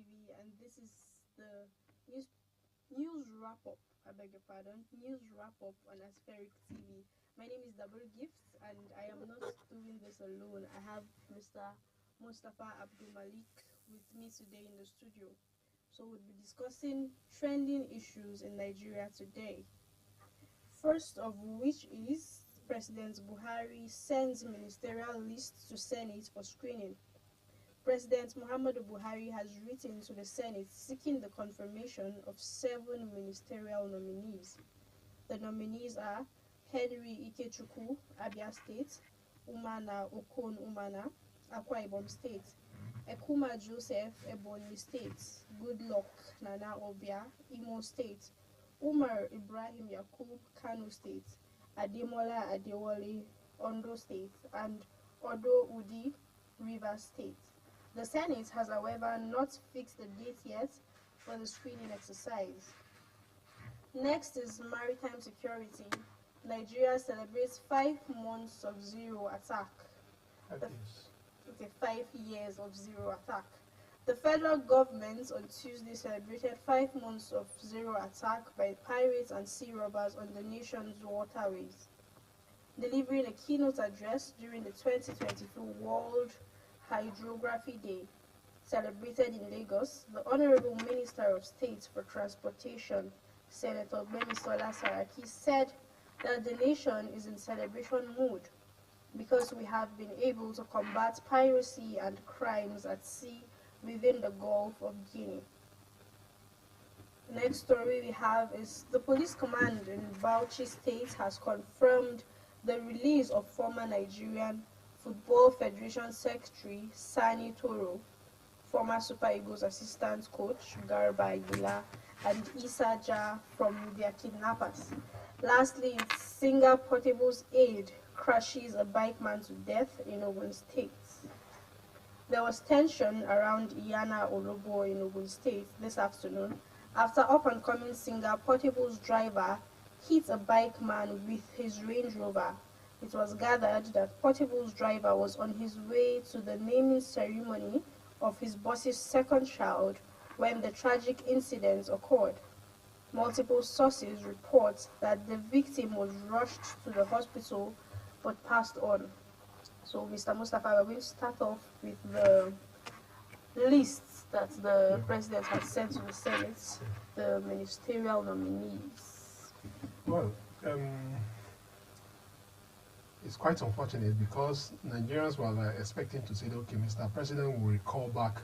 TV, and this is the news news wrap up. I beg your pardon. News wrap up on Aspheric TV. My name is Double Gift, and I am not doing this alone. I have Mr. Mustafa Abdul Malik with me today in the studio. So we'll be discussing trending issues in Nigeria today. First of which is President Buhari sends ministerial list to Senate for screening. President Muhammadu Buhari has written to the Senate seeking the confirmation of 7 ministerial nominees. The nominees are Henry Ikechukwu, Abia State; Umana Okon Umana, Akwa Ibom State; Ekuma Joseph, Ebonyi State; Goodluck Nana Obia, Imo State; Umar Ibrahim Yakub, Kano State; Ademola Adewale, Ondo State; and Odo Udi, Rivers State. The Senate has, however, not fixed the date yet for the screening exercise. Next is Maritime Security. Nigeria celebrates 5 months of zero attack. 5 years of zero attack. The federal government on Tuesday celebrated 5 months of zero attack by pirates and sea robbers on the nation's waterways. Delivering a keynote address during the 2022 World Hydrography Day, celebrated in Lagos, the Honorable Minister of State for Transportation, Senator Gbemisola Saraki, said that the nation is in celebration mood because we have been able to combat piracy and crimes at sea within the Gulf of Guinea. The next story we have is the police command in Bauchi State has confirmed the release of former Nigerian Football Federation Secretary Sani Toro, former Super Eagles assistant coach Garba Aguila, and Issa Jah from their kidnappers. Lastly, singer Portable's aide crashes a bike man to death in Ogun State. There was tension around Iyana Olobo in Ogun State this afternoon after up-and-coming singer Portable's driver hit a bike man with his Range Rover. It was gathered that Portable's driver was on his way to the naming ceremony of his boss's second child when the tragic incident occurred. Multiple sources report that the victim was rushed to the hospital but passed on. So, Mr. Mustafa, we're going to start off with the list that the president has sent to the Senate, the ministerial nominees. Well, it's quite unfortunate because Nigerians were expecting to say, okay, Mr. President will recall back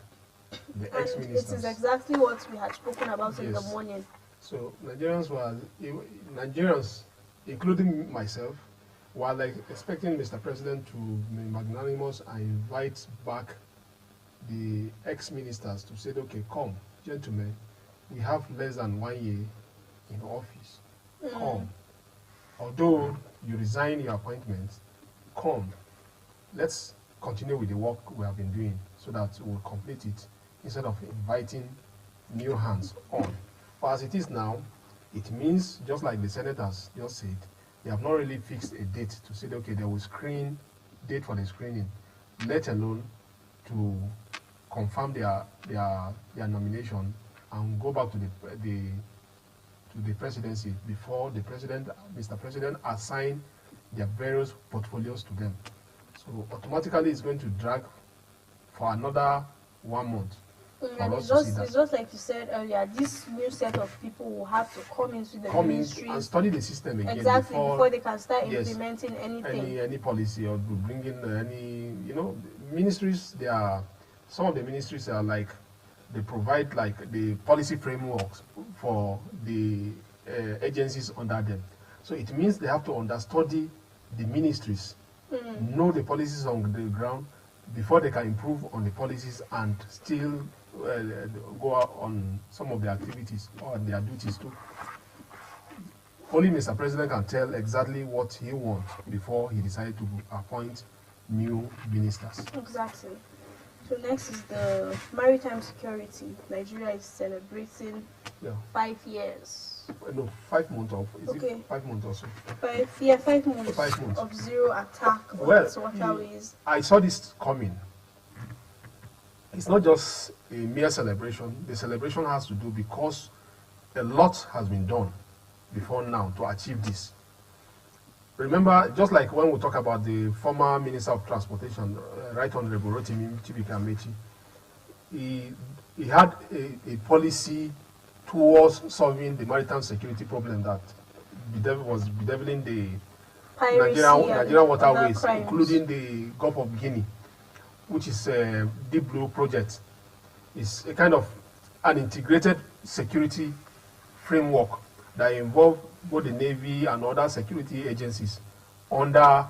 the ex-ministers. It is exactly what we had spoken about in the morning. So Nigerians, including myself, were like expecting Mr. President to be magnanimous and invite back the ex-ministers to say, okay, come, gentlemen, we have less than 1 year in office. Come. Although you resign your appointment, come. Let's continue with the work we have been doing so that we'll complete it instead of inviting new hands on. But as it is now, it means, just like the senators just said, they have not really fixed a date to say, okay, they will screen, date for the screening, let alone to confirm their nomination and go back to the presidency before the president, Mr. President, assign their various portfolios to them. So automatically it's going to drag for another 1 month. And it's just like you said earlier, this new set of people will have to come into the ministry and study the system again before they can start implementing anything. Any policy or bring in any, ministries. Some of the ministries are like, they provide like the policy frameworks for the agencies under them. So it means they have to understudy the ministries, know the policies on the ground before they can improve on the policies and still go on some of their activities or their duties too. Only Mr. President can tell exactly what he wants before he decides to appoint new ministers. Exactly. So next is the Maritime Security. Nigeria is celebrating 5 years. No, 5 months of. Is it 5 months or so? 5 months of zero attack on its waterways. I saw this coming. it's not just a mere celebration. The celebration has to do because a lot has been done before now to achieve this. Remember, just like when we talk about the former Minister of Transportation, Right Honorable Rotimi Amechi, he had a policy towards solving the maritime security problem that was bedeviling the Nigerian waterways, including the Gulf of Guinea, which is a deep blue project. It's a kind of an integrated security framework that involves both the Navy and other security agencies under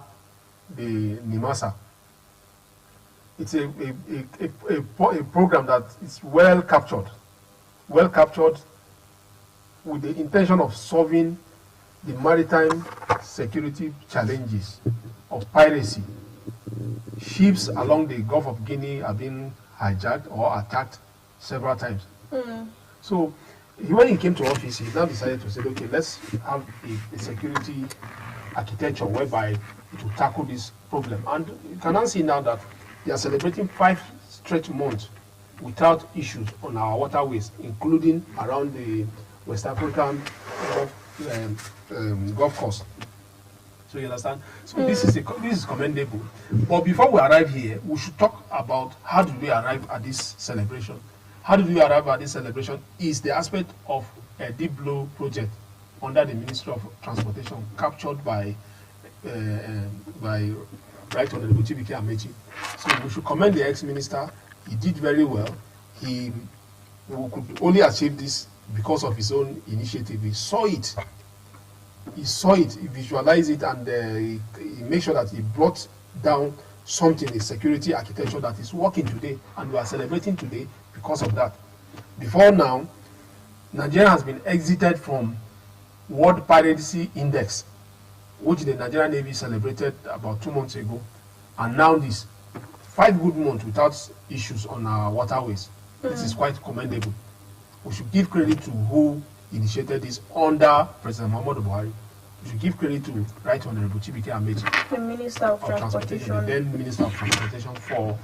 the NIMASA. It's a program that is well captured with the intention of solving the maritime security challenges of piracy. Ships along the Gulf of Guinea have been hijacked or attacked several times. So when he came to office, he now decided to say, okay, let's have a security architecture whereby it will tackle this problem. And you can now see now that they are celebrating 5 straight months without issues on our waterways, including around the West African Gulf Coast. So you understand? So this is commendable. But before we arrive here, we should talk about how did we arrive at this celebration. How did we arrive at this celebration is the aspect of a deep blue project under the Ministry of Transportation captured by Right Honorable Amechi. So we should commend the ex-minister. He did very well. He could only achieve this because of his own initiative. He saw it, he visualized it, and he made sure that he brought down something, a security architecture that is working today, and we are celebrating today because of that. Before now, Nigeria has been exited from World Piracy Index, which the Nigerian Navy celebrated about 2 months ago, and now this 5 good months without issues on our waterways. This is quite commendable. We should give credit to who initiated this under President Muhammadu Buhari. We should give credit to Right Honorable Amechi, the Minister of Transportation, the then Minister of Transportation, for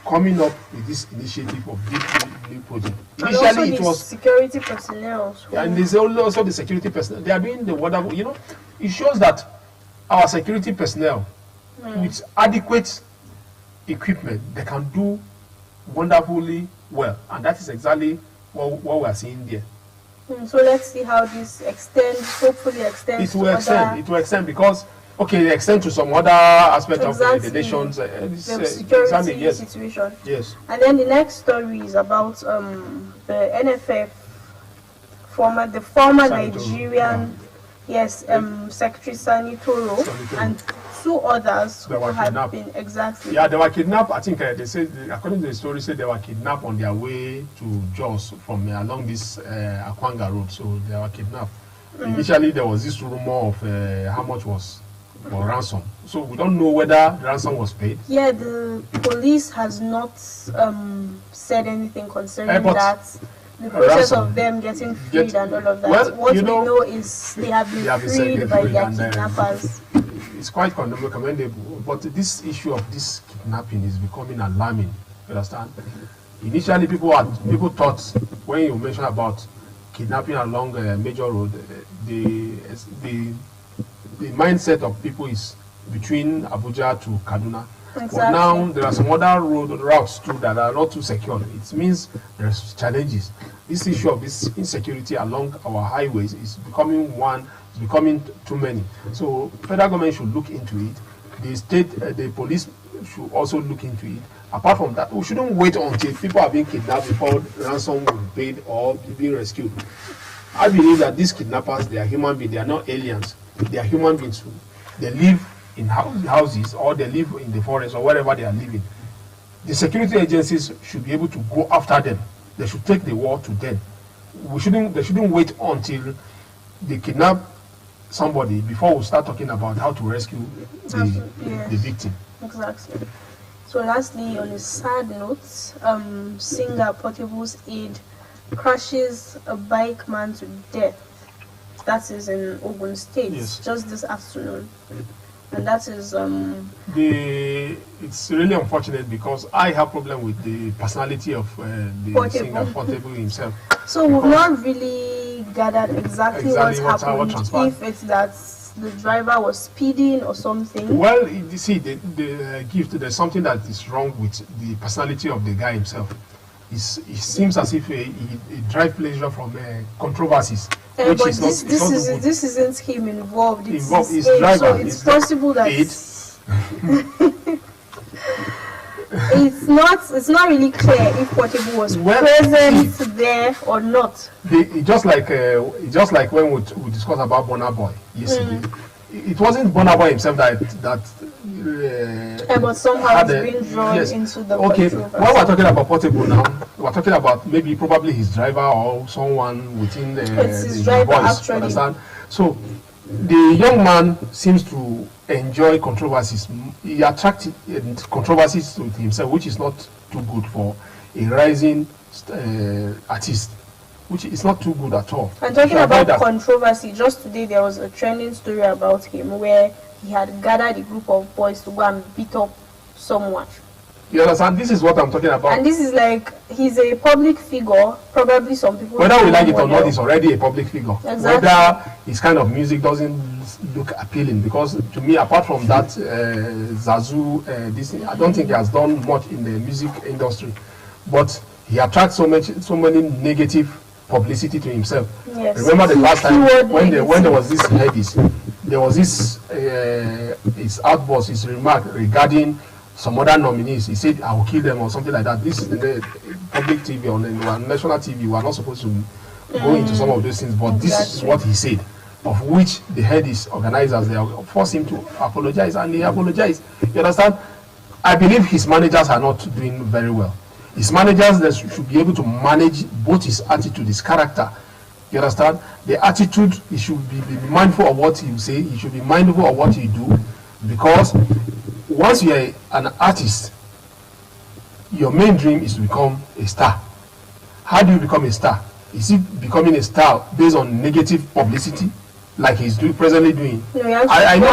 coming up with this initiative of deep blue project. Initially, it was security personnel, and there's also the security personnel. They are doing the wonderful. You know, it shows that our security personnel, with adequate equipment, they can do wonderfully well, and that is exactly what we are seeing there. So let's see how this hopefully extends. It will extend because they extend to some other aspect of the nation's security situation. Yes. And then the next story is about the NFF former Nigerian Secretary Sani Toro and 2 others who had been they were kidnapped. I think they said, according to the story, they were kidnapped on their way to Jos from along this Akwanga road. So they were kidnapped. Initially, there was this rumor of how much was for ransom. So we don't know whether ransom was paid. Yeah, the police has not said anything concerning that. The process of them getting freed and all of that. Well, what we know is they have been freed by their kidnappers. It's quite commendable, but this issue of this kidnapping is becoming alarming. You understand? Initially, people thought when you mention about kidnapping along a major road, the mindset of people is between Abuja to Kaduna. Exactly. But now there are some other routes too that are not too secure. It means there's challenges. This issue of this insecurity along our highways is becoming too many. So federal government should look into it. The police should also look into it. Apart from that, we shouldn't wait until people are being kidnapped before ransom will be paid or being rescued. I believe that these kidnappers, they are human beings. They are not aliens. They are human beings. They live in houses, or they live in the forest, or wherever they are living. The security agencies should be able to go after them. They should take the war to them. They shouldn't wait until they kidnap somebody before we start talking about how to rescue the victim. Exactly. So lastly, on a sad note, Singer Portable's aide crashes a bike man to death. That is in Ogun State, just this afternoon. and that is it's really unfortunate because I have problem with the personality of the singer Portable himself. So we've not really gathered exactly what happened. Transpired. If it's that the driver was speeding or something. Well, you see, there's something that is wrong with the personality of the guy himself. It seems as if he drives pleasure from controversies. But this isn't him involved. It's his driver. So it's possible that it's not really clear if Portable was present there or not. Just like when we discussed about Burna Boy yesterday, it wasn't Burna Boy himself that but somehow it's being drawn into the controversy. When we're talking about Portable now, we're talking about probably his driver or someone within his driver voice, actually. Understand? So the young man seems to enjoy controversies. He attracts controversies to himself, which is not too good for a rising artist, which is not too good at all. And talking about controversy, just today there was a trending story about him where he had gathered a group of boys to go and beat up someone. You understand? This is what I'm talking about. And this is like, he's a public figure. Probably some people... Whether we like it or not, he's already a public figure. Exactly. Whether his kind of music doesn't look appealing. Because to me, apart from that, Zazu, I don't think he has done much in the music industry. But he attracts so many negative publicity to himself. Yes. Remember the last time when there was this headies, there was this his outburst, his remark regarding some other nominees. He said, I will kill them or something like that. This is the public TV, on the national TV. We are not supposed to go into some of those things, but this is what he said, of which the headies organizers, they forced him to apologize, and he apologized. You understand? I believe his managers are not doing very well. His managers, they should be able to manage both his attitude, his character. You understand? The attitude, he should be mindful of what he say. He should be mindful of what he do, because once you are an artist, your main dream is to become a star. How do you become a star? Is it becoming a star based on negative publicity, like he's presently doing? No, I know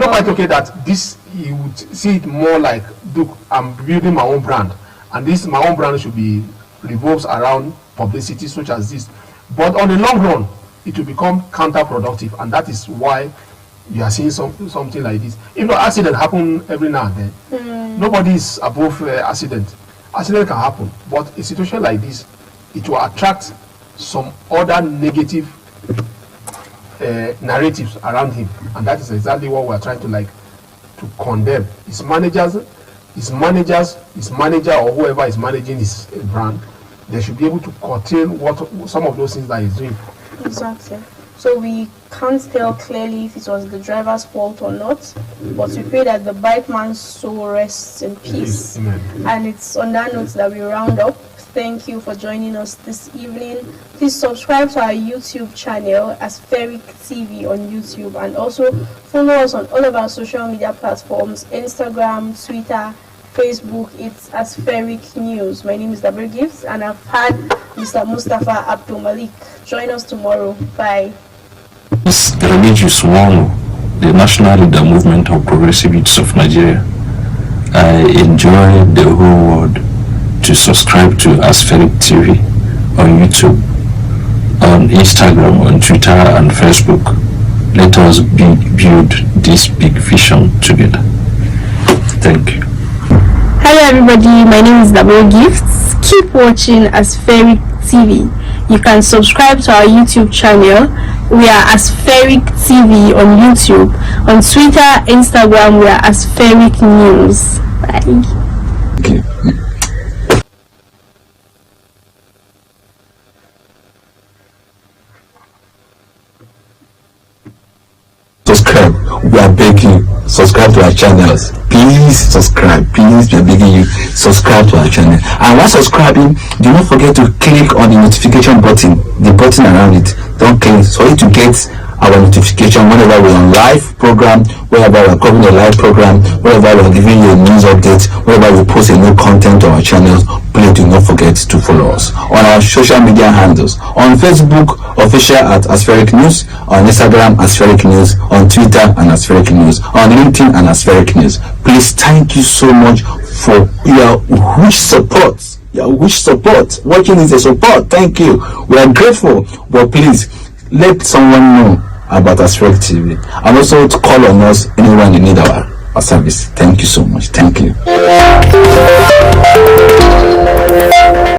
quite okay that this, you would see it more like, look, I'm building my own brand, and my own brand should be revolves around publicity such as this. But on the long run, it will become counterproductive, and that is why you are seeing something like this. If no accident happen every now and then, nobody is above accident. Accident can happen, but a situation like this, it will attract some other negative narratives around him, and that is exactly what we are trying to condemn. His manager or whoever is managing his brand, they should be able to curtail some of those things that he's doing. Exactly. So we can't tell clearly if it was the driver's fault or not, but we pray that the bike man's soul rests in peace. Amen. And it's on that note that we round up. Thank you for joining us this evening. Please subscribe to our YouTube channel, Aspheric TV on YouTube, and also follow us on all of our social media platforms, Instagram, Twitter, Facebook. It's Aspheric News. My name is Dabir Gifts, and I've had Mr. Mustafa Abdul Malik. Join us tomorrow. Bye. This religious one, the National Leader Movement of Progressive Youths of Nigeria. I enjoy the whole world to subscribe to Aspheric TV on YouTube, on Instagram, on Twitter and Facebook. Let us build this big vision together. Thank you. Hello everybody, my name is Dabir Gifts. Keep watching Aspheric TV. You can subscribe to our YouTube channel. We are Aspheric TV on YouTube. On Twitter, Instagram, we are Aspheric News. Bye. Okay. Subscribe, we are begging. Subscribe to our channels. Please subscribe. Please, we are begging you. Subscribe to our channel. And while subscribing, do not forget to click on the notification button, the button around it. Don't click so you to get our notification whenever we're on live program, whenever we're covering a live program, whenever we're giving you a news update, whenever we post a new content on our channels. Please do not forget to follow us on our social media handles. On Facebook, official at Aspheric News, on Instagram, Aspheric News, on Twitter, and Aspheric News, on LinkedIn, and Aspheric News. Please, thank you so much for your huge support. Your huge support. Watching is a support. Thank you. We are grateful. But please, let someone know about Aspheric TV, and also to call on us anyone in need our service. Thank you so much. Thank you.